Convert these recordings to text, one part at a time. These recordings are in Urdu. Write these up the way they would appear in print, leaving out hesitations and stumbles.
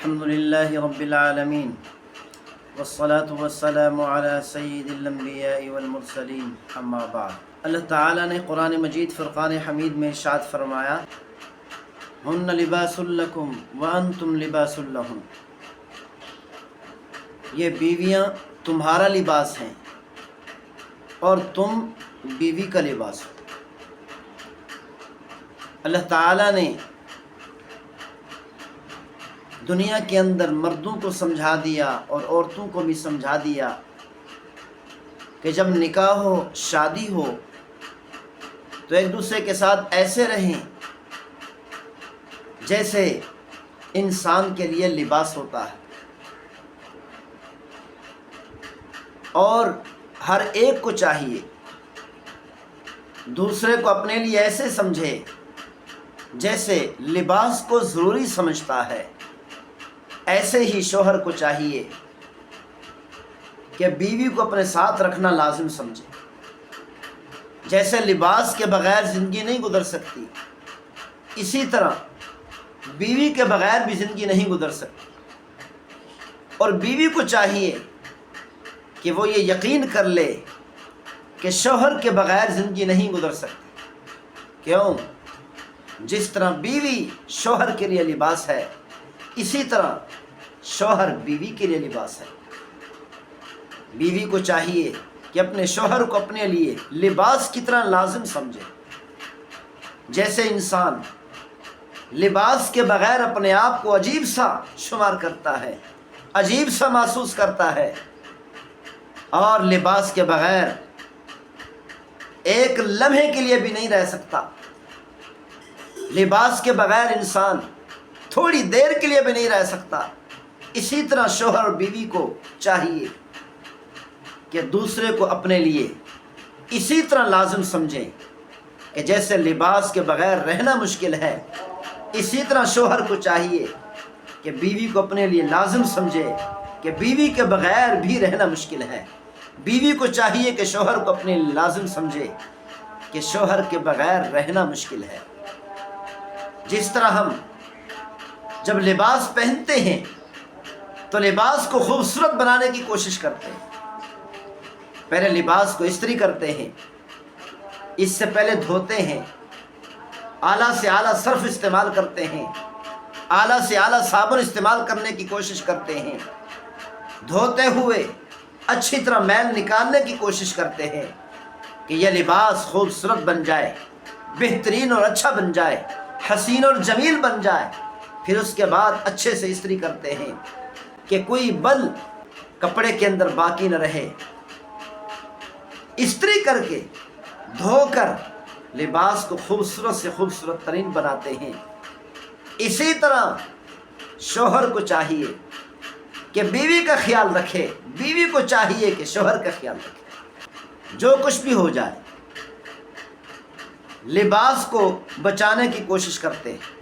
الحمد لله رب العالمين والصلاة والسلام على سید الانبیاء والمرسلین اما بعد۔ اللہ تعالیٰ نے قرآن مجید فرقان حمید میں ارشاد فرمایا، ہن لباس لکم وانتم لباس لہن، یہ بیویاں تمہارا لباس ہیں اور تم بیوی کا لباس ہو۔ اللہ تعالیٰ نے دنیا کے اندر مردوں کو سمجھا دیا اور عورتوں کو بھی سمجھا دیا کہ جب نکاح ہو، شادی ہو تو ایک دوسرے کے ساتھ ایسے رہیں جیسے انسان کے لیے لباس ہوتا ہے، اور ہر ایک کو چاہیے دوسرے کو اپنے لیے ایسے سمجھے جیسے لباس کو ضروری سمجھتا ہے۔ ایسے ہی شوہر کو چاہیے کہ بیوی کو اپنے ساتھ رکھنا لازم سمجھے۔ جیسے لباس کے بغیر زندگی نہیں گزر سکتی، اسی طرح بیوی کے بغیر بھی زندگی نہیں گزر سکتی، اور بیوی کو چاہیے کہ وہ یہ یقین کر لے کہ شوہر کے بغیر زندگی نہیں گزر سکتی۔ کیوں؟ جس طرح بیوی شوہر کے لیے لباس ہے، اسی طرح شوہر بیوی کے لیے لباس ہے۔ بیوی کو چاہیے کہ اپنے شوہر کو اپنے لیے لباس کی طرح لازم سمجھے۔ جیسے انسان لباس کے بغیر اپنے آپ کو عجیب سا شمار کرتا ہے، عجیب سا محسوس کرتا ہے، اور لباس کے بغیر ایک لمحے کے لیے بھی نہیں رہ سکتا۔ لباس کے بغیر انسان تھوڑی دیر کے لیے بھی نہیں رہ سکتا۔ اسی طرح شوہر اور بیوی کو چاہیے کہ دوسرے کو اپنے لیے اسی طرح لازم سمجھیں کہ جیسے لباس کے بغیر رہنا مشکل ہے، اسی طرح شوہر کو چاہیے کہ بیوی کو اپنے لیے لازم سمجھے کہ بیوی کے بغیر بھی رہنا مشکل ہے۔ بیوی کو چاہیے کہ شوہر کو اپنے لیے لازم سمجھے کہ شوہر کے بغیر رہنا مشکل ہے۔ جس طرح ہم جب لباس پہنتے ہیں تو لباس کو خوبصورت بنانے کی کوشش کرتے ہیں۔ پہلے لباس کو استری کرتے ہیں، اس سے پہلے دھوتے ہیں، اعلیٰ سے اعلیٰ صرف استعمال کرتے ہیں، اعلیٰ سے اعلیٰ صابن استعمال کرنے کی کوشش کرتے ہیں، دھوتے ہوئے اچھی طرح میل نکالنے کی کوشش کرتے ہیں کہ یہ لباس خوبصورت بن جائے، بہترین اور اچھا بن جائے، حسین اور جمیل بن جائے۔ پھر اس کے بعد اچھے سے استری کرتے ہیں کہ کوئی بل کپڑے کے اندر باقی نہ رہے۔ استری کر کے دھو کر لباس کو خوبصورت سے خوبصورت ترین بناتے ہیں۔ اسی طرح شوہر کو چاہیے کہ بیوی کا خیال رکھے، بیوی کو چاہیے کہ شوہر کا خیال رکھے۔ جو کچھ بھی ہو جائے لباس کو بچانے کی کوشش کرتے ہیں،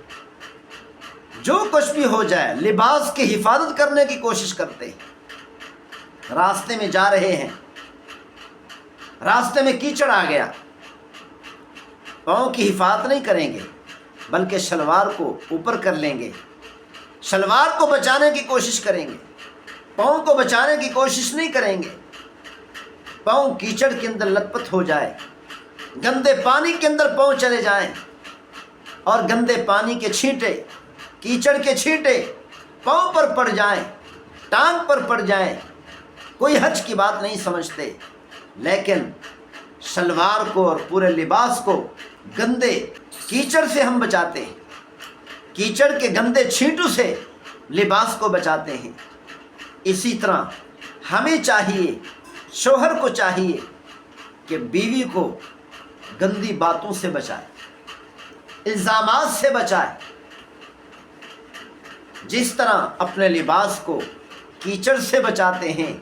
جو کچھ بھی ہو جائے لباس کی حفاظت کرنے کی کوشش کرتے ہیں۔ راستے میں جا رہے ہیں، راستے میں کیچڑ آ گیا، پاؤں کی حفاظت نہیں کریں گے بلکہ شلوار کو اوپر کر لیں گے، شلوار کو بچانے کی کوشش کریں گے، پاؤں کو بچانے کی کوشش نہیں کریں گے۔ پاؤں کیچڑ کے اندر لت پت ہو جائے، گندے پانی کے اندر پاؤں چلے جائیں، اور گندے پانی کے چھینٹے، کیچڑ کے چھینٹے پاؤں پر پڑ جائیں، ٹانگ پر پڑ جائیں، کوئی حرج کی بات نہیں سمجھتے۔ لیکن شلوار کو اور پورے لباس کو گندے کیچڑ سے ہم بچاتے ہیں، کیچڑ کے گندے چھینٹوں سے لباس کو بچاتے ہیں۔ اسی طرح ہمیں چاہیے، شوہر کو چاہیے کہ بیوی کو گندی باتوں سے بچائے، الزامات سے بچائے۔ جس طرح اپنے لباس کو کیچڑ سے بچاتے ہیں،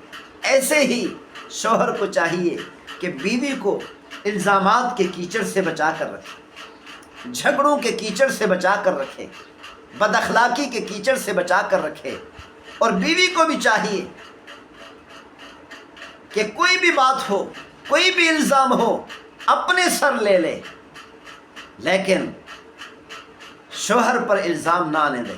ایسے ہی شوہر کو چاہیے کہ بیوی کو الزامات کے کیچڑ سے بچا کر رکھے، جھگڑوں کے کیچڑ سے بچا کر رکھے، بد اخلاقی کے کیچڑ سے بچا کر رکھے۔ اور بیوی کو بھی چاہیے کہ کوئی بھی بات ہو، کوئی بھی الزام ہو، اپنے سر لے لے، لیکن شوہر پر الزام نہ آنے دے۔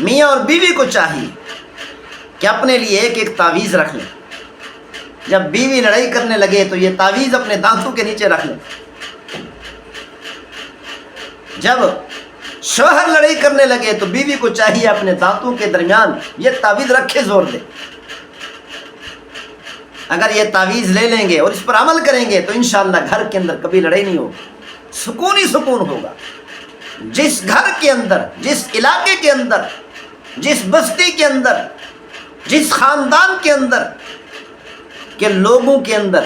میاں اور بیوی کو چاہیے کہ اپنے لیے ایک ایک تعویذ رکھ لیں. جب بیوی لڑائی کرنے لگے تو یہ تعویذ اپنے دانتوں کے نیچے رکھ لیں. جب شوہر لڑائی کرنے لگے تو بیوی کو چاہیے اپنے دانتوں کے درمیان یہ تعویذ رکھے زور دے. اگر یہ تعویذ لے لیں گے اور اس پر عمل کریں گے تو انشاءاللہ گھر کے اندر کبھی لڑائی نہیں ہوگی, سکون ہی سکون ہوگا. جس گھر کے اندر, جس علاقے کے اندر, جس بستی کے اندر, جس خاندان کے اندر کہ لوگوں کے اندر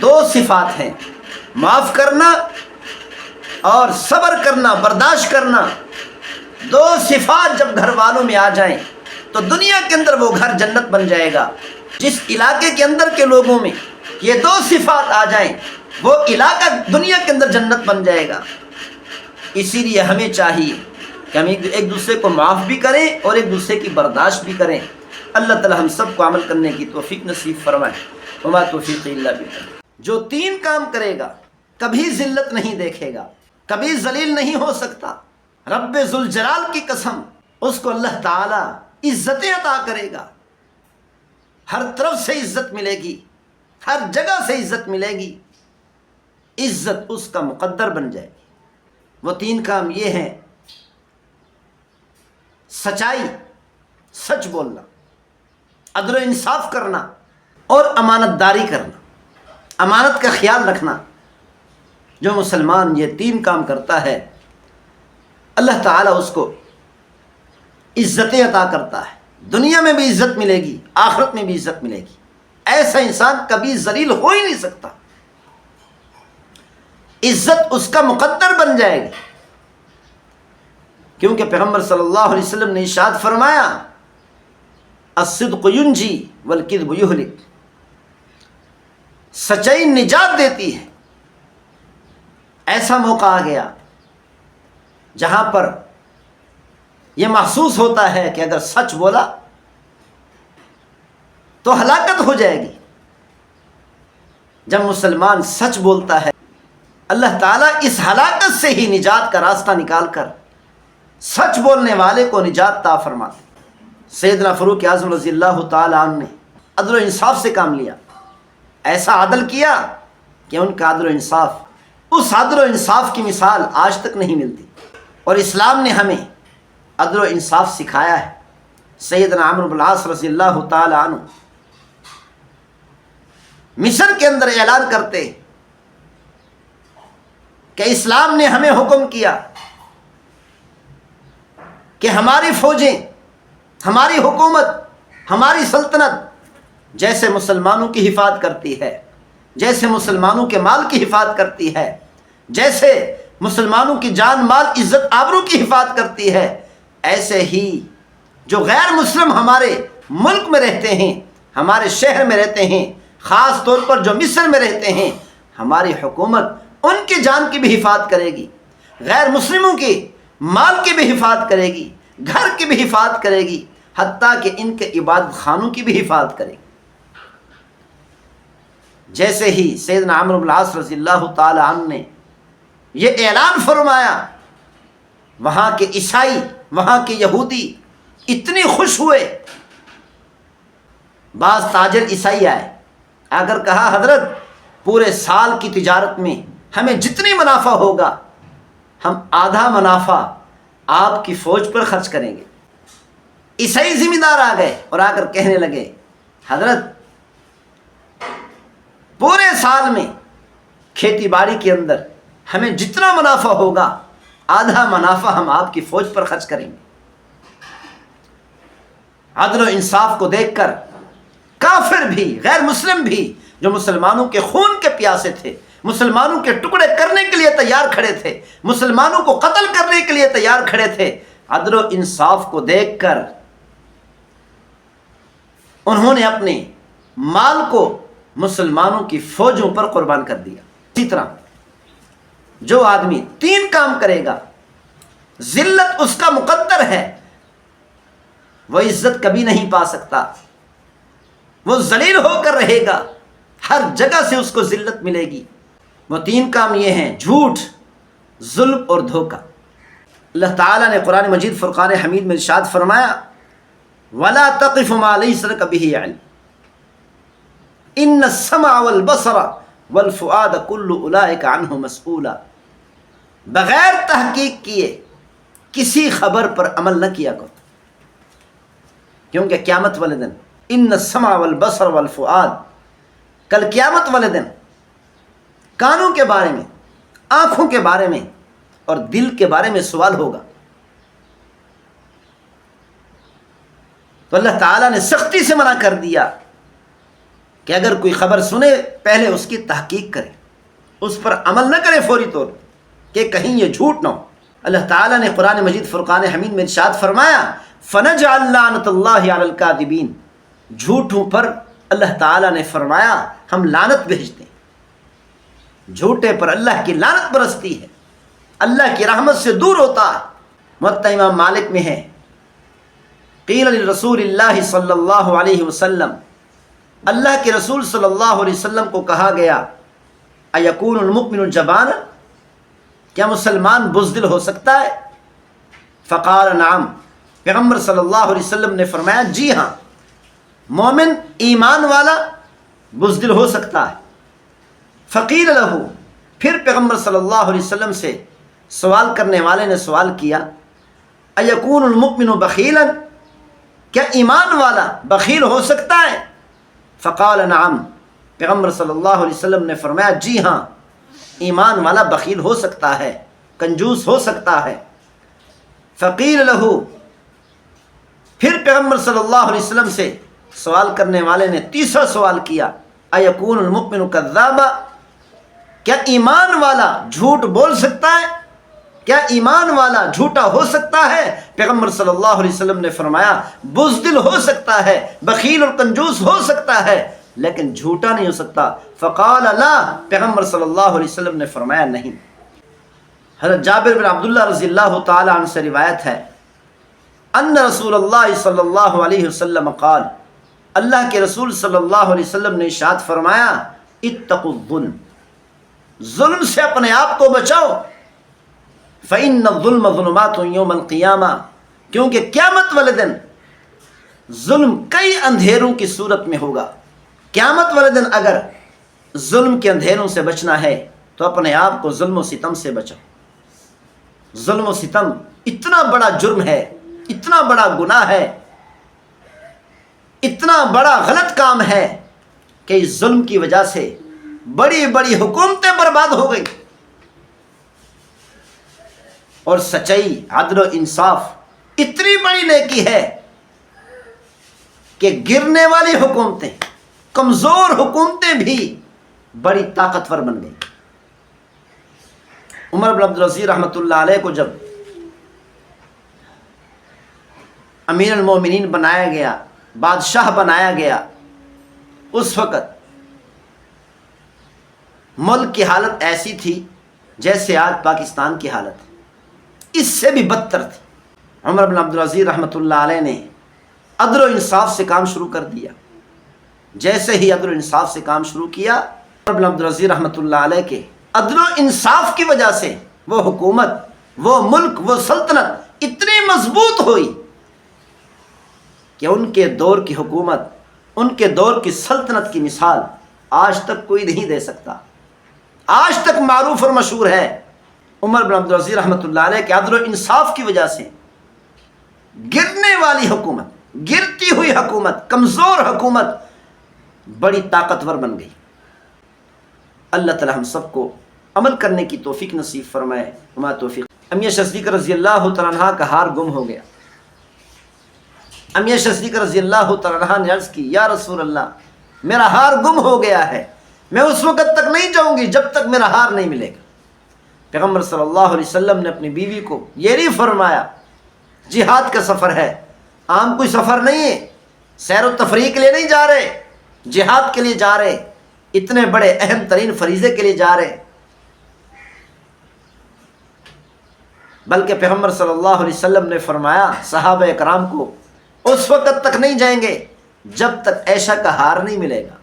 دو صفات ہیں, معاف کرنا اور صبر کرنا, برداشت کرنا, دو صفات جب گھر والوں میں آ جائیں تو دنیا کے اندر وہ گھر جنت بن جائے گا. جس علاقے کے اندر کے لوگوں میں یہ دو صفات آ جائیں وہ علاقہ دنیا کے اندر جنت بن جائے گا. اسی لیے ہمیں چاہیے کہ ہم ایک دوسرے کو معاف بھی کریں اور ایک دوسرے کی برداشت بھی کریں. اللہ تعالی ہم سب کو عمل کرنے کی توفیق نصیب فرمائے. وما توفیق الا باللہ. جو تین کام کرے گا کبھی ذلت نہیں دیکھے گا, کبھی ذلیل نہیں ہو سکتا. رب ذوالجلال کی قسم, اس کو اللہ تعالی عزتیں عطا کرے گا, ہر طرف سے عزت ملے گی, ہر جگہ سے عزت ملے گی, عزت اس کا مقدر بن جائے گی. وہ تین کام یہ ہیں: سچائی, سچ بولنا, عدل و انصاف کرنا اور امانت داری کرنا, امانت کا خیال رکھنا. جو مسلمان یہ تین کام کرتا ہے اللہ تعالیٰ اس کو عزتیں عطا کرتا ہے. دنیا میں بھی عزت ملے گی, آخرت میں بھی عزت ملے گی. ایسا انسان کبھی ذلیل ہو ہی نہیں سکتا, عزت اس کا مقدر بن جائے گی. کیونکہ پیغمبر صلی اللہ علیہ وسلم نے ارشاد فرمایا الصدق ینجی والکذب یہلک. سچائی نجات دیتی ہے. ایسا موقع آ گیا جہاں پر یہ محسوس ہوتا ہے کہ اگر سچ بولا تو ہلاکت ہو جائے گی. جب مسلمان سچ بولتا ہے اللہ تعالیٰ اس ہلاکت سے ہی نجات کا راستہ نکال کر سچ بولنے والے کو نجات عطا فرماتے. سیدنا فاروق اعظم رضی اللہ تعالیٰ عنہ نے عدل و انصاف سے کام لیا. ایسا عدل کیا کہ ان کا عدل و انصاف, اس عدل و انصاف کی مثال آج تک نہیں ملتی. اور اسلام نے ہمیں عدل و انصاف سکھایا ہے. سیدنا عمرو بن العاص رضی اللہ تعالی عنہ مصر کے اندر اعلان کرتے کہ اسلام نے ہمیں حکم کیا کہ ہماری فوجیں, ہماری حکومت, ہماری سلطنت جیسے مسلمانوں کی حفاظت کرتی ہے, جیسے مسلمانوں کے مال کی حفاظت کرتی ہے, جیسے مسلمانوں کی جان, مال, عزت, آبرو کی حفاظت کرتی ہے, ایسے ہی جو غیر مسلم ہمارے ملک میں رہتے ہیں, ہمارے شہر میں رہتے ہیں, خاص طور پر جو مصر میں رہتے ہیں, ہماری حکومت ان کی جان کی بھی حفاظت کرے گی, غیر مسلموں کے مال کی بھی حفاظت کرے گی, گھر کی بھی حفاظت کرے گی, حتیٰ کہ ان کے عبادت خانوں کی بھی حفاظت کرے گی. جیسے ہی سیدنا عمرو بن العاص رضی اللہ تعالی عنہ نے یہ اعلان فرمایا, وہاں کے عیسائی, وہاں کے یہودی اتنے خوش ہوئے. بعض تاجر عیسائی آئے, آ کر کہا حضرت پورے سال کی تجارت میں ہمیں جتنی منافع ہوگا ہم آدھا منافع آپ کی فوج پر خرچ کریں گے. عیسائی ذمہ دار آ گئے اور آ کر کہنے لگے حضرت پورے سال میں کھیتی باڑی کے اندر ہمیں جتنا منافع ہوگا آدھا منافع ہم آپ کی فوج پر خرچ کریں گے. عدل و انصاف کو دیکھ کر کافر بھی, غیر مسلم بھی, جو مسلمانوں کے خون کے پیاسے تھے, مسلمانوں کے ٹکڑے کرنے کے لیے تیار کھڑے تھے, مسلمانوں کو قتل کرنے کے لیے تیار کھڑے تھے, عدل و انصاف کو دیکھ کر انہوں نے اپنے مال کو مسلمانوں کی فوجوں پر قربان کر دیا. اسی طرح جو آدمی تین کام کرے گا ذلت اس کا مقدر ہے, وہ عزت کبھی نہیں پا سکتا, وہ ذلیل ہو کر رہے گا, ہر جگہ سے اس کو ذلت ملے گی. وہ تین کام یہ ہیں: جھوٹ, ظلم اور دھوکہ. اللہ تعالیٰ نے قرآن مجید فرقان حمید میں ارشاد فرمایا وَلَا تَقِفُ مَا لَيْسَ لَكَ بِهِ عِلْمٌ إِنَّ السَّمْعَ وَالْبَصَرَ وَالْفُؤَادَ كُلُّ أُولَٰئِكَ عَنْهُ مَسْئُولٌ، بغیر تحقیق کیے کسی خبر پر عمل نہ کیا کرو، کیونکہ قیامت والے دن ان السمع والبصر والفؤاد، کل قیامت والے دن کانوں کے بارے میں، آنکھوں کے بارے میں اور دل کے بارے میں سوال ہوگا۔ تو اللہ تعالیٰ نے سختی سے منع کر دیا کہ اگر کوئی خبر سنے پہلے اس کی تحقیق کرے، اس پر عمل نہ کرے فوری طور کہ کہیں یہ جھوٹ نہ ہو۔ اللہ تعالیٰ نے قرآن مجید فرقان حمید میں ارشاد فرمایا فَنَجْعَلْ لَعْنَةَ اللَّهِ عَلَى الْكَاذِبِينَ، جھوٹوں پر اللہ تعالیٰ نے فرمایا ہم لعنت بھیجتے ہیں، جھوٹے پر اللہ کی لعنت برستی ہے، اللہ کی رحمت سے دور ہوتا ہے۔ موطا امام مالک میں ہے قیل لرسول اللہ صلی اللہ علیہ وسلم، اللہ کے رسول صلی اللہ علیہ وسلم کو کہا گیا اَيَكُونُ الْمُؤْمِنُ جَبَانًا، کیا مسلمان بزدل ہو سکتا ہے؟ فقال نعم، پیغمبر صلی اللہ علیہ وسلم نے فرمایا جی ہاں، مومن ایمان والا بزدل ہو سکتا ہے۔ فقیل لہ، پھر پیغمبر صلی اللہ علیہ وسلم سے سوال کرنے والے نے سوال کیا اَيَكُونُ الْمُؤْمِنُ بَخِيلًا، کیا ایمان والا بخیل ہو سکتا ہے؟ فقال نعم، پیغمبر صلی اللہ علیہ وسلم نے فرمایا جی ہاں، ایمان والا بخیل ہو سکتا ہے، کنجوس ہو سکتا ہے۔ فقیل لہ، پھر پیغمبر صلی اللہ علیہ وسلم سے سوال کرنے والے نے تیسرا سوال کیا اَيَكُونُ الْمُؤْمِنُ كَذَّابًا، کیا ایمان والا جھوٹ بول سکتا ہے؟ کیا ایمان والا جھوٹا ہو سکتا ہے؟ پیغمبر صلی اللہ علیہ وسلم نے فرمایا بزدل ہو سکتا ہے، بخیل اور کنجوس ہو سکتا ہے، لیکن جھوٹا نہیں ہو سکتا۔ فقال لا، پیغمبر صلی اللہ علیہ وسلم نے فرمایا نہیں۔ حضرت جابر بن عبداللہ رضی اللہ تعالی عنہ سے روایت ہے ان رسول اللہ صلی اللہ علیہ وسلم قال، اللہ کے رسول صلی اللہ علیہ وسلم نے ارشاد فرمایا اتقوا الظلم، ظلم سے اپنے آپ کو بچاؤ، فإن الظلم ظلمات یوم القیامہ، کیونکہ قیامت والے دن ظلم کئی اندھیروں کی صورت میں ہوگا۔ قیامت والے دن اگر ظلم کے اندھیروں سے بچنا ہے تو اپنے آپ کو ظلم و ستم سے بچاؤ۔ ظلم و ستم اتنا بڑا جرم ہے، اتنا بڑا گناہ ہے، اتنا بڑا غلط کام ہے کہ اس ظلم کی وجہ سے بڑی بڑی حکومتیں برباد ہو گئی، اور سچائی، عدل و انصاف اتنی بڑی نیکی ہے کہ گرنے والی حکومتیں، کمزور حکومتیں بھی بڑی طاقتور بن گئی۔ عمر بن عبدالعزیز رحمۃ اللہ علیہ کو جب امیر المومنین بنایا گیا، بادشاہ بنایا گیا، اس وقت ملک کی حالت ایسی تھی جیسے آج پاکستان کی حالت ہے، اس سے بھی بدتر تھی۔ عمر بن عبدالعزیز رحمۃ اللہ علیہ نے عدل و انصاف سے کام شروع کر دیا۔ جیسے ہی عدل و انصاف سے کام شروع کیا، عمر بن عبدالعزیز رحمۃ اللہ علیہ کے عدل و انصاف کی وجہ سے وہ حکومت، وہ ملک، وہ سلطنت اتنی مضبوط ہوئی کہ ان کے دور کی حکومت، ان کے دور کی سلطنت کی مثال آج تک کوئی نہیں دے سکتا، آج تک معروف اور مشہور ہے۔ عمر بن عبدالعزیز رحمۃ اللہ علیہ کے عدل و انصاف کی وجہ سے گرنے والی حکومت، گرتی ہوئی حکومت، کمزور حکومت بڑی طاقتور بن گئی۔ اللہ تعالی ہم سب کو عمل کرنے کی توفیق نصیب فرمائے۔ وما توفیق۔ امیہ صدیقہ رضی اللہ تعالیٰ عنہ کا ہار گم ہو گیا۔ امیہ صدیقہ رضی اللہ تعالیٰ عنہ نے عرض کی یا رسول اللہ، میرا ہار گم ہو گیا ہے، میں اس وقت تک نہیں جاؤں گی جب تک میرا ہار نہیں ملے گا۔ پیغمبر صلی اللہ علیہ وسلم نے اپنی بیوی کو یہ نہیں فرمایا جہاد کا سفر ہے، عام کوئی سفر نہیں ہے، سیر و تفریح کے لیے نہیں جا رہے، جہاد کے لیے جا رہے، اتنے بڑے اہم ترین فریضے کے لیے جا رہے، بلکہ پیغمبر صلی اللہ علیہ وسلم نے فرمایا صحابہ اکرام کو اس وقت تک نہیں جائیں گے جب تک عائشہ کا ہار نہیں ملے گا۔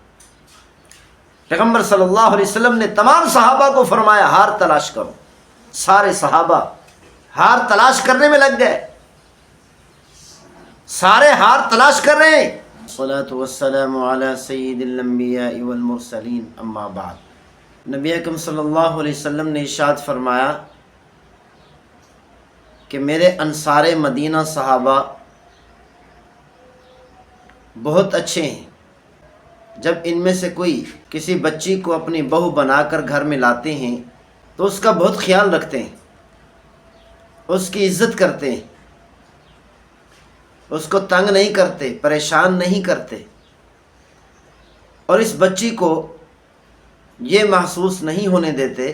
پیغمبر صلی اللہ علیہ وسلم نے تمام صحابہ کو فرمایا ہار تلاش کرو۔ سارے صحابہ ہار تلاش کرنے میں لگ گئے، سارے ہار تلاش کر رہے ہیں۔ الصلاۃ والسلام علی سید الانبیاء والمرسلین، اما بعد۔ نبی اکرم صلی اللہ علیہ وسلم نے ارشاد فرمایا کہ میرے انصار مدینہ صحابہ بہت اچھے ہیں۔ جب ان میں سے کوئی کسی بچی کو اپنی بہو بنا کر گھر میں لاتے ہیں تو اس کا بہت خیال رکھتے ہیں، اس کی عزت کرتے ہیں، اس کو تنگ نہیں کرتے، پریشان نہیں کرتے، اور اس بچی کو یہ محسوس نہیں ہونے دیتے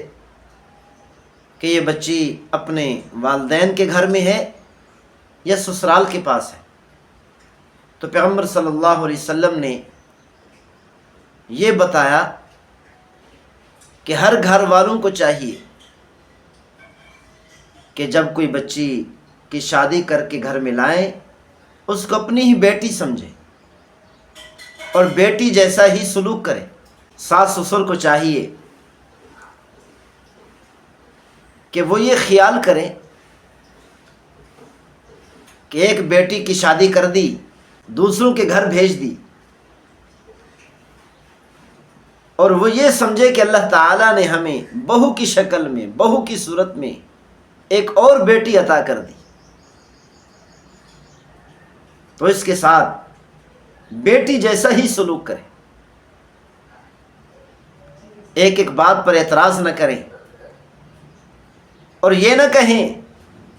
کہ یہ بچی اپنے والدین کے گھر میں ہے یا سسرال کے پاس ہے۔ تو پیغمبر صلی اللہ علیہ وسلم نے یہ بتایا کہ ہر گھر والوں کو چاہیے کہ جب کوئی بچی کی شادی کر کے گھر میں لائیں، اس کو اپنی ہی بیٹی سمجھے اور بیٹی جیسا ہی سلوک کرے۔ ساس سسر کو چاہیے کہ وہ یہ خیال کریں کہ ایک بیٹی کی شادی کر دی، دوسروں کے گھر بھیج دی، اور وہ یہ سمجھے کہ اللہ تعالیٰ نے ہمیں بہو کی شکل میں، بہو کی صورت میں ایک اور بیٹی عطا کر دی، تو اس کے ساتھ بیٹی جیسا ہی سلوک کرے، ایک ایک بات پر اعتراض نہ کریں، اور یہ نہ کہیں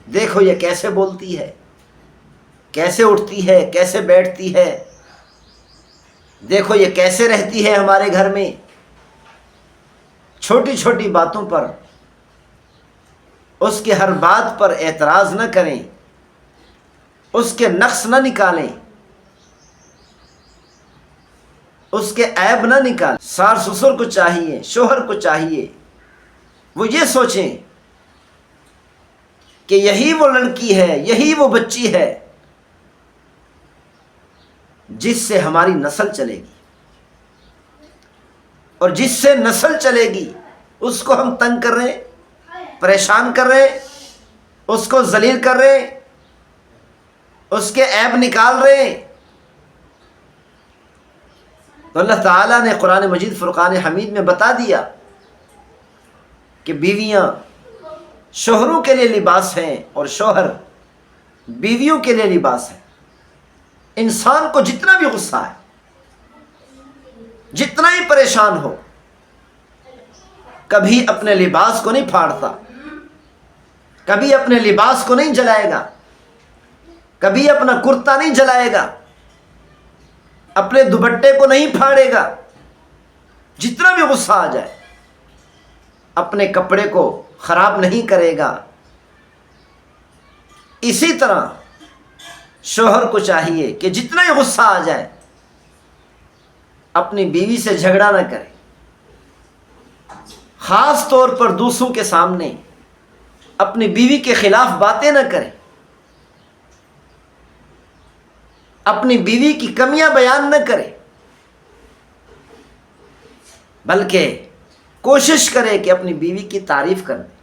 دیکھو یہ کیسے بولتی ہے، کیسے اٹھتی ہے، کیسے بیٹھتی ہے، دیکھو یہ کیسے رہتی ہے ہمارے گھر میں۔ چھوٹی چھوٹی باتوں پر، اس کے ہر بات پر اعتراض نہ کریں، اس کے نقص نہ نکالیں، اس کے عیب نہ نکالیں۔ ساس سسر کو چاہیے، شوہر کو چاہیے وہ یہ سوچیں کہ یہی وہ لڑکی ہے، یہی وہ بچی ہے جس سے ہماری نسل چلے گی، اور جس سے نسل چلے گی اس کو ہم تنگ کر رہے ہیں، پریشان کر رہے ہیں، اس کو ذلیل کر رہے ہیں، اس کے عیب نکال رہے ہیں۔ تو اللہ تعالیٰ نے قرآن مجید فرقان حمید میں بتا دیا کہ بیویاں شوہروں کے لیے لباس ہیں اور شوہر بیویوں کے لیے لباس ہے۔ انسان کو جتنا بھی غصہ ہے، جتنا ہی پریشان ہو، کبھی اپنے لباس کو نہیں پھاڑتا، کبھی اپنے لباس کو نہیں جلائے گا، کبھی اپنا کرتا نہیں جلائے گا، اپنے دوپٹے کو نہیں پھاڑے گا۔ جتنا بھی غصہ آ جائے اپنے کپڑے کو خراب نہیں کرے گا۔ اسی طرح شوہر کو چاہیے کہ جتنا ہی غصہ آ جائے اپنی بیوی سے جھگڑا نہ کرے، خاص طور پر دوسروں کے سامنے اپنی بیوی کے خلاف باتیں نہ کرے، اپنی بیوی کی کمیاں بیان نہ کرے، بلکہ کوشش کرے کہ اپنی بیوی کی تعریف کر دے۔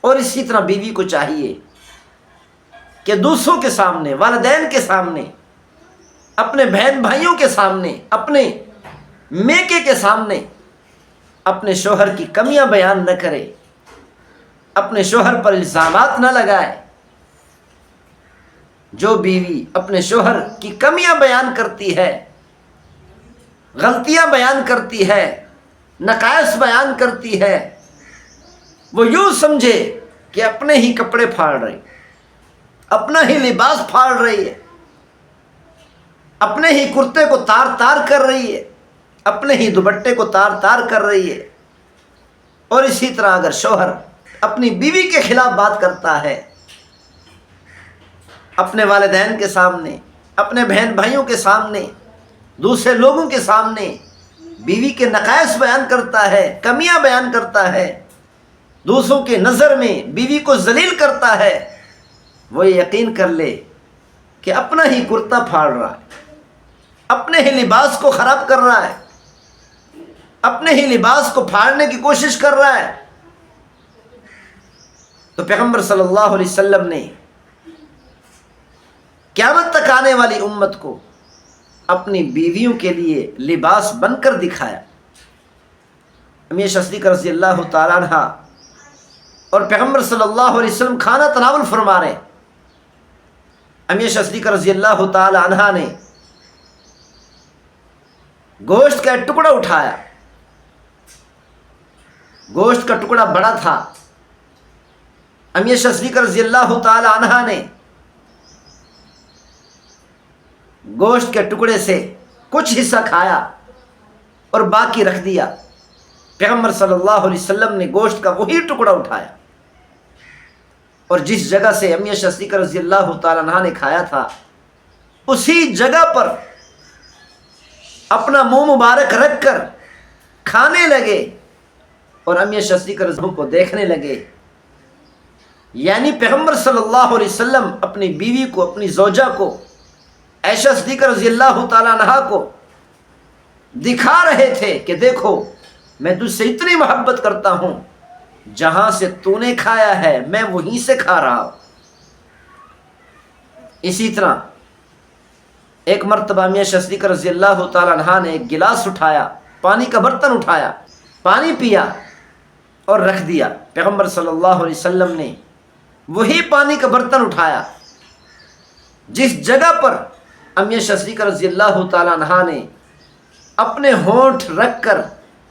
اور اسی طرح بیوی کو چاہیے کہ دوسروں کے سامنے، والدین کے سامنے، اپنے بہن بھائیوں کے سامنے، اپنے میکے کے سامنے اپنے شوہر کی کمیاں بیان نہ کرے، اپنے شوہر پر الزامات نہ لگائے۔ جو بیوی اپنے شوہر کی کمیاں بیان کرتی ہے، غلطیاں بیان کرتی ہے، نقائص بیان کرتی ہے، وہ یوں سمجھے کہ اپنے ہی کپڑے پھاڑ رہی، اپنا ہی لباس پھاڑ رہی ہے، اپنے ہی کرتے کو تار تار کر رہی ہے، اپنے ہی دوپٹے کو تار تار کر رہی ہے۔ اور اسی طرح اگر شوہر اپنی بیوی کے خلاف بات کرتا ہے، اپنے والدین کے سامنے، اپنے بہن بھائیوں کے سامنے، دوسرے لوگوں کے سامنے بیوی کے نقائص بیان کرتا ہے، کمیاں بیان کرتا ہے، دوسروں کے نظر میں بیوی کو ذلیل کرتا ہے، وہ یہ یقین کر لے کہ اپنا ہی کرتا پھاڑ رہا ہے، اپنے ہی لباس کو خراب کر رہا ہے، اپنے ہی لباس کو پھاڑنے کی کوشش کر رہا ہے۔ تو پیغمبر صلی اللہ علیہ وسلم نے قیامت تک آنے والی امت کو اپنی بیویوں کے لیے لباس بن کر دکھایا۔ امی عائشہ صدیقہ رضی اللہ تعالیٰ عنہ اور پیغمبر صلی اللہ علیہ وسلم کھانا تناول فرما رہے۔ امی عائشہ صدیقہ رضی اللہ تعالیٰ عنہ نے گوشت کا ایک ٹکڑا اٹھایا۔ گوشت کا ٹکڑا بڑا تھا۔ امی عائشہ صدیقہ رضی اللہ تعالیٰ عنہ نے گوشت کے ٹکڑے سے کچھ حصہ کھایا اور باقی رکھ دیا۔ پیغمبر صلی اللہ علیہ وسلم نے گوشت کا وہی ٹکڑا اٹھایا اور جس جگہ سے امی عائشہ صدیقہ رضی اللہ تعالیٰ عنہ نے کھایا تھا اسی جگہ پر اپنا منہ مبارک رکھ کر کھانے لگے اور امی عائشہ صدیقہ رضی اللہ عنہ کو دیکھنے لگے۔ یعنی پیغمبر صلی اللہ علیہ وسلم اپنی بیوی کو، اپنی زوجہ کو، عائشہ صدیقہ رضی اللہ تعالیٰ عنہا کو دکھا رہے تھے کہ دیکھو میں تجھ سے اتنی محبت کرتا ہوں، جہاں سے تو نے کھایا ہے میں وہیں سے کھا رہا ہوں۔ اسی طرح ایک مرتبہ امی عائشہ صدیقہ رضی اللہ تعالیٰ عنہا نے ایک گلاس اٹھایا، پانی کا برتن اٹھایا، پانی پیا اور رکھ دیا۔ پیغمبر صلی اللہ علیہ وسلم نے وہی پانی کا برتن اٹھایا جس جگہ پر امی عائشہ صدیقہ رضی اللہ تعالیٰ عنہا نے اپنے ہونٹ رکھ کر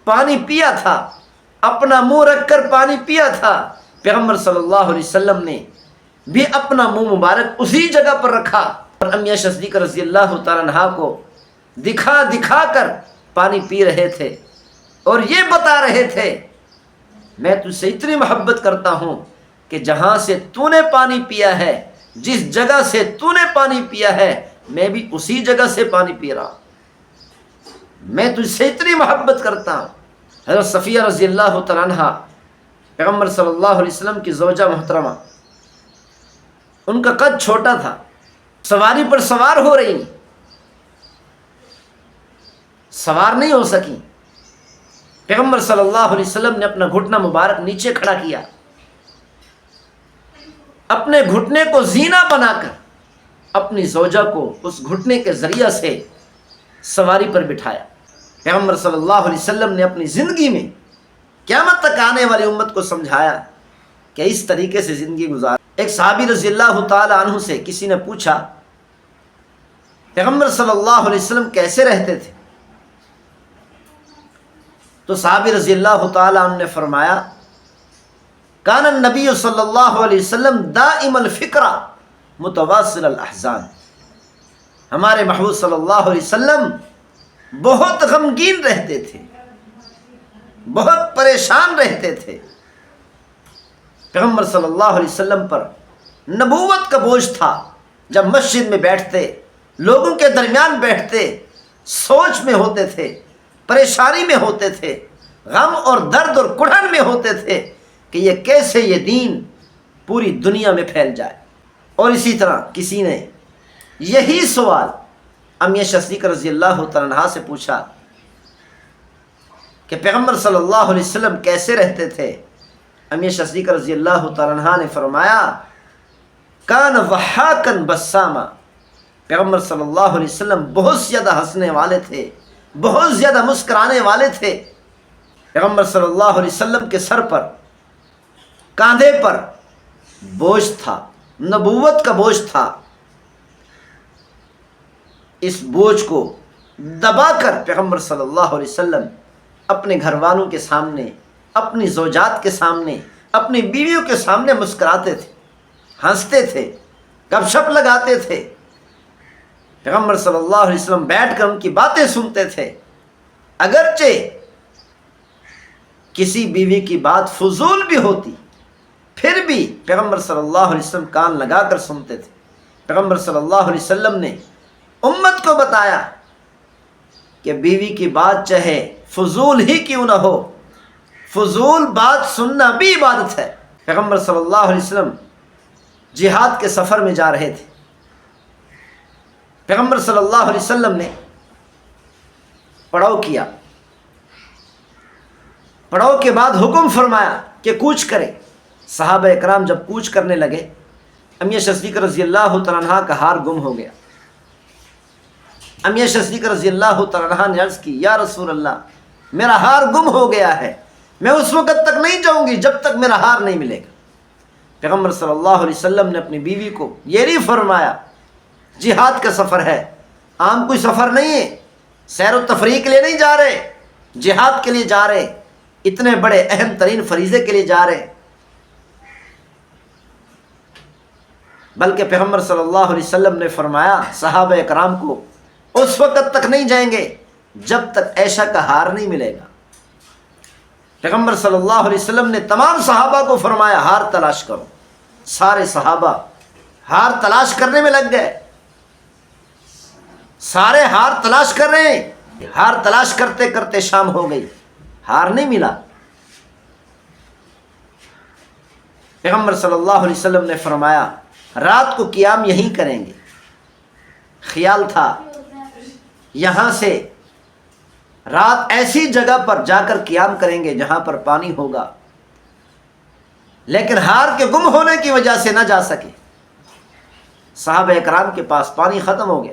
پانی پیا تھا، اپنا منہ رکھ کر پانی پیا تھا۔ پیغمبر صلی اللہ علیہ وسلم نے بھی اپنا منہ مبارک اسی جگہ پر رکھا اور امی عائشہ صدیقہ رضی اللہ تعالیٰ عنہا کو دکھا دکھا کر پانی پی رہے تھے اور یہ بتا رہے تھے میں تجھ سے اتنی محبت کرتا ہوں کہ جہاں سے تو نے پانی پیا ہے، جس جگہ سے تو نے پانی پیا ہے میں بھی اسی جگہ سے پانی پی رہا ہوں، میں تجھ سے اتنی محبت کرتا ہوں۔ حضرت صفیہ رضی اللہ تعالیٰ عنہ پیغمبر صلی اللہ علیہ وسلم کی زوجہ محترمہ، ان کا قد چھوٹا تھا، سواری پر سوار ہو رہی، سوار نہیں ہو سکی۔ پیغمبر صلی اللہ علیہ وسلم نے اپنا گھٹنا مبارک نیچے کھڑا کیا، اپنے گھٹنے کو زینہ بنا کر اپنی زوجہ کو اس گھٹنے کے ذریعہ سے سواری پر بٹھایا۔ پیغمبر صلی اللہ علیہ وسلم نے اپنی زندگی میں قیامت تک آنے والی امت کو سمجھایا کہ اس طریقے سے زندگی گزار۔ ایک صحابی رضی اللہ تعالی عنہ سے کسی نے پوچھا پیغمبر صلی اللہ علیہ وسلم کیسے رہتے تھے؟ تو صحابی رضی اللہ تعالی عنہ نے فرمایا کان النبی صلی اللہ علیہ وسلم دائم الفکرہ متواصل الاحزان، ہمارے محبوب صلی اللہ علیہ وسلم بہت غمگین رہتے تھے، بہت پریشان رہتے تھے۔ پیغمبر صلی اللہ علیہ وسلم پر نبوت کا بوجھ تھا۔ جب مسجد میں بیٹھتے، لوگوں کے درمیان بیٹھتے، سوچ میں ہوتے تھے، پریشانی میں ہوتے تھے، غم اور درد اور کڑھن میں ہوتے تھے کہ یہ کیسے یہ دین پوری دنیا میں پھیل جائے۔ اور اسی طرح کسی نے یہی سوال امی عائشہ صدیقہ رضی اللہ تعالیٰ عنہا سے پوچھا کہ پیغمبر صلی اللہ علیہ وسلم کیسے رہتے تھے؟ امی عائشہ صدیقہ رضی اللہ تعالیٰ عنہا نے فرمایا کان ضحاکا بساما، پیغمبر صلی اللہ علیہ وسلم بہت زیادہ ہنسنے والے تھے، بہت زیادہ مسکرانے والے تھے۔ پیغمبر صلی اللہ علیہ وسلم کے سر پر، کاندھے پر بوجھ تھا، نبوت کا بوجھ تھا۔ اس بوجھ کو دبا کر پیغمبر صلی اللہ علیہ وسلم اپنے گھر والوں کے سامنے، اپنی زوجات کے سامنے، اپنی بیویوں کے سامنے مسکراتے تھے، ہنستے تھے، گپ شپ لگاتے تھے۔ پیغمبر صلی اللہ علیہ وسلم بیٹھ کر ان کی باتیں سنتے تھے، اگرچہ کسی بیوی کی بات فضول بھی ہوتی پھر بھی پیغمبر صلی اللہ علیہ وسلم کان لگا کر سنتے تھے۔ پیغمبر صلی اللہ علیہ وسلم نے امت کو بتایا کہ بیوی کی بات چاہے فضول ہی کیوں نہ ہو، فضول بات سننا بھی عبادت ہے۔ پیغمبر صلی اللہ علیہ وسلم جہاد کے سفر میں جا رہے تھے۔ پیغمبر صلی اللہ علیہ وسلم نے پڑاؤ کیا، پڑاؤ کے بعد حکم فرمایا کہ کوچ کرے۔ صحابہ اکرام جب کوچ کرنے لگے، ام عائشہ صدیقہ رضی اللہ تعالیٰ عنہ کا ہار گم ہو گیا۔ ام عائشہ صدیقہ رضی اللہ تعالیٰ عنہ نے عرض کی، یا رسول اللہ، میرا ہار گم ہو گیا ہے، میں اس وقت تک نہیں جاؤں گی جب تک میرا ہار نہیں ملے گا۔ پیغمبر صلی اللہ علیہ وسلم نے اپنی بیوی کو یہ نہیں فرمایا جہاد کا سفر ہے، عام کوئی سفر نہیں ہے، سیر و تفریح کے لیے نہیں جا رہے، جہاد کے لیے جا رہے، اتنے بڑے اہم ترین فریضے کے لیے جا رہے، بلکہ پیغمبر صلی اللہ علیہ وسلم نے فرمایا صحابہ اکرام کو اس وقت تک نہیں جائیں گے جب تک عائشہ کا ہار نہیں ملے گا۔ پیغمبر صلی اللہ علیہ وسلم نے تمام صحابہ کو فرمایا ہار تلاش کرو۔ سارے صحابہ ہار تلاش کرنے میں لگ گئے، سارے ہار تلاش کر رہے ہیں، ہار تلاش کرتے کرتے شام ہو گئی، ہار نہیں ملا۔ پیغمبر صلی اللہ علیہ وسلم نے فرمایا رات کو قیام یہیں کریں گے۔ خیال تھا یہاں سے رات ایسی جگہ پر جا کر قیام کریں گے جہاں پر پانی ہوگا، لیکن ہار کے گم ہونے کی وجہ سے نہ جا سکے۔ صحابہ اکرام کے پاس پانی ختم ہو گیا،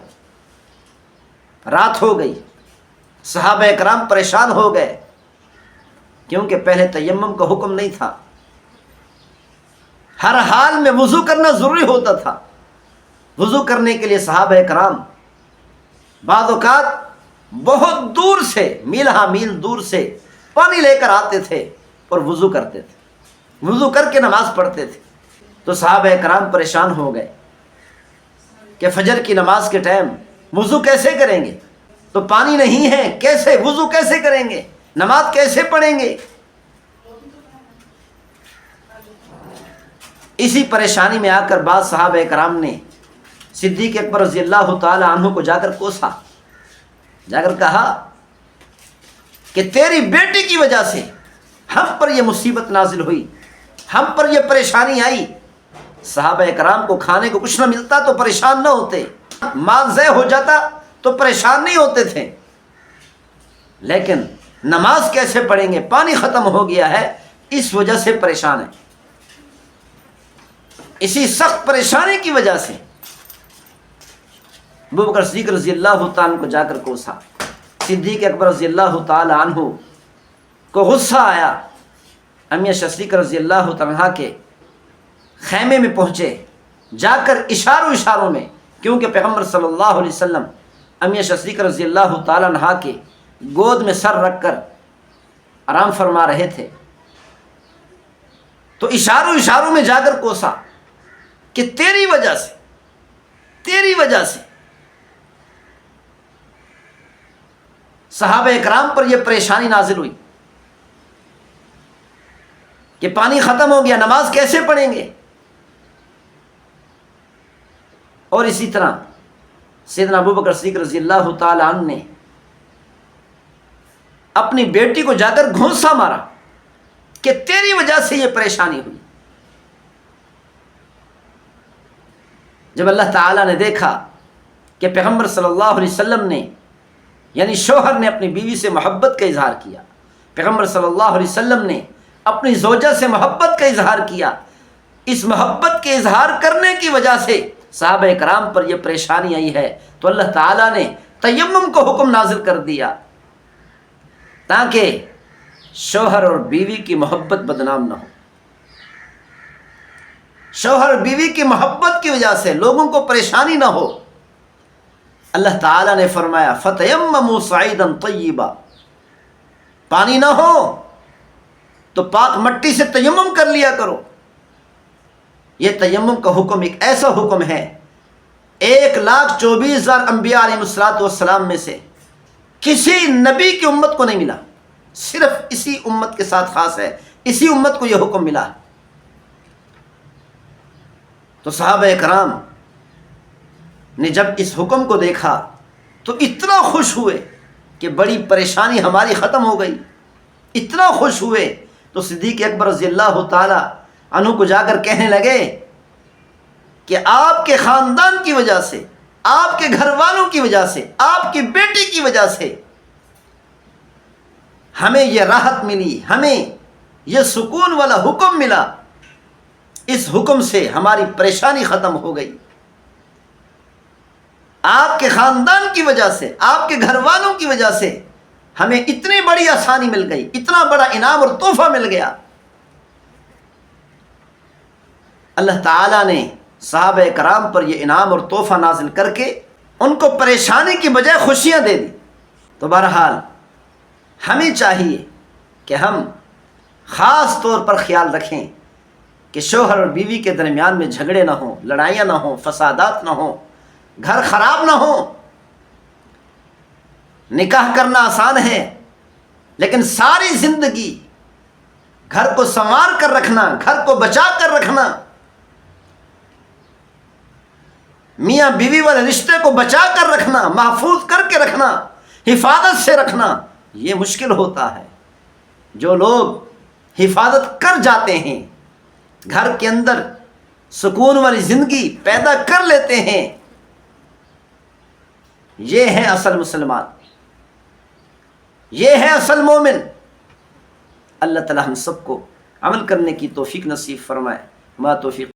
رات ہو گئی، صحابہ اکرام پریشان ہو گئے، کیونکہ پہلے تیمم کا حکم نہیں تھا، ہر حال میں وضو کرنا ضروری ہوتا تھا۔ وضو کرنے کے لیے صحابہ اکرام بعض اوقات بہت دور سے، میل ہا میل دور سے پانی لے کر آتے تھے اور وضو کرتے تھے، وضو کر کے نماز پڑھتے تھے۔ تو صحابہ اکرام پریشان ہو گئے کہ فجر کی نماز کے ٹائم وضو کیسے کریں گے، تو پانی نہیں ہے، کیسے وضو کیسے کریں گے، نماز کیسے پڑھیں گے۔ اسی پریشانی میں آ کر بعض صحابہ اکرام نے صدیق اکبر رضی اللہ تعالی عنہ کو جا کر کوسا، جا کر کہا کہ تیری بیٹی کی وجہ سے ہم پر یہ مصیبت نازل ہوئی، ہم پر یہ پریشانی آئی۔ صحابہ اکرام کو کھانے کو کچھ نہ ملتا تو پریشان نہ ہوتے، مال ضائع ہو جاتا تو پریشان نہیں ہوتے تھے، لیکن نماز کیسے پڑھیں گے، پانی ختم ہو گیا ہے، اس وجہ سے پریشان ہے۔ اسی سخت پریشانی کی وجہ سے ابوبکر صدیق رضی اللہ تعالیٰ عنہ کو جا کر کوسا۔ صدیق اکبر رضی اللہ تعالیٰ عنہ کو غصہ آیا، ام عائشہ صدیقہ رضی اللہ تعالیٰ عنہ کے خیمے میں پہنچے، جا کر اشاروں میں، کیونکہ پیغمبر صلی اللہ علیہ وسلم ام عائشہ صدیقہ رضی اللہ تعالیٰ عنہ کے گود میں سر رکھ کر آرام فرما رہے تھے، تو اشاروں میں جا کر کوسا کہ تیری وجہ سے صحابہ اکرام پر یہ پریشانی نازل ہوئی کہ پانی ختم ہو گیا، نماز کیسے پڑھیں گے۔ اور اسی طرح سیدنا ابوبکر صدیق رضی اللہ تعالی عنہ نے اپنی بیٹی کو جا کر گھونسا مارا کہ تیری وجہ سے یہ پریشانی ہوئی۔ جب اللہ تعالیٰ نے دیکھا کہ پیغمبر صلی اللہ علیہ وسلم نے، یعنی شوہر نے اپنی بیوی سے محبت کا اظہار کیا، پیغمبر صلی اللہ علیہ وسلم نے اپنی زوجہ سے محبت کا اظہار کیا، اس محبت کے اظہار کرنے کی وجہ سے صحابہ کرام پر یہ پریشانی آئی ہے، تو اللہ تعالیٰ نے تیمم کو حکم نازل کر دیا تاکہ شوہر اور بیوی کی محبت بدنام نہ ہو۔ شوہر بیوی کی محبت کی وجہ سے لوگوں کو پریشانی نہ ہو۔ اللہ تعالیٰ نے فرمایا فَتَيَمَّمُوا صَعِيدًا طَيِّبًا، پانی نہ ہو تو پاک مٹی سے تیمم کر لیا کرو۔ یہ تیمم کا حکم ایک ایسا حکم ہے 1,24,000 انبیاء علیہ السلام میں سے کسی نبی کی امت کو نہیں ملا، صرف اسی امت کے ساتھ خاص ہے، اسی امت کو یہ حکم ملا۔ تو صحابہ کرام نے جب اس حکم کو دیکھا تو اتنا خوش ہوئے کہ بڑی پریشانی ہماری ختم ہو گئی، اتنا خوش ہوئے تو صدیق اکبر رضی اللہ تعالی عنہ کو جا کر کہنے لگے کہ آپ کے خاندان کی وجہ سے، آپ کے گھر والوں کی وجہ سے، آپ کی بیٹی کی وجہ سے ہمیں یہ راحت ملی، ہمیں یہ سکون والا حکم ملا اس حکم سے ہماری پریشانی ختم ہو گئی. آپ کے خاندان کی وجہ سے، آپ کے گھر والوں کی وجہ سے ہمیں اتنی بڑی آسانی مل گئی، اتنا بڑا انعام اور تحفہ مل گیا. اللہ تعالیٰ نے صحابہ کرام پر یہ انعام اور تحفہ نازل کر کے ان کو پریشانی کی بجائے خوشیاں دے دی. تو بہرحال ہمیں چاہیے کہ ہم خاص طور پر خیال رکھیں کہ شوہر اور بیوی کے درمیان میں جھگڑے نہ ہوں، لڑائیاں نہ ہوں، فسادات نہ ہوں، گھر خراب نہ ہوں. نکاح کرنا آسان ہے، لیکن ساری زندگی گھر کو سنوار کر رکھنا، گھر کو بچا کر رکھنا، میاں بیوی والے رشتے کو بچا کر رکھنا، محفوظ کر کے رکھنا، حفاظت سے رکھنا، یہ مشکل ہوتا ہے. جو لوگ حفاظت کر جاتے ہیں، گھر کے اندر سکون والی زندگی پیدا کر لیتے ہیں، یہ ہے اصل مسلمان، یہ ہے اصل مومن. اللہ تعالی ہم سب کو عمل کرنے کی توفیق نصیب فرمائے. ما توفیق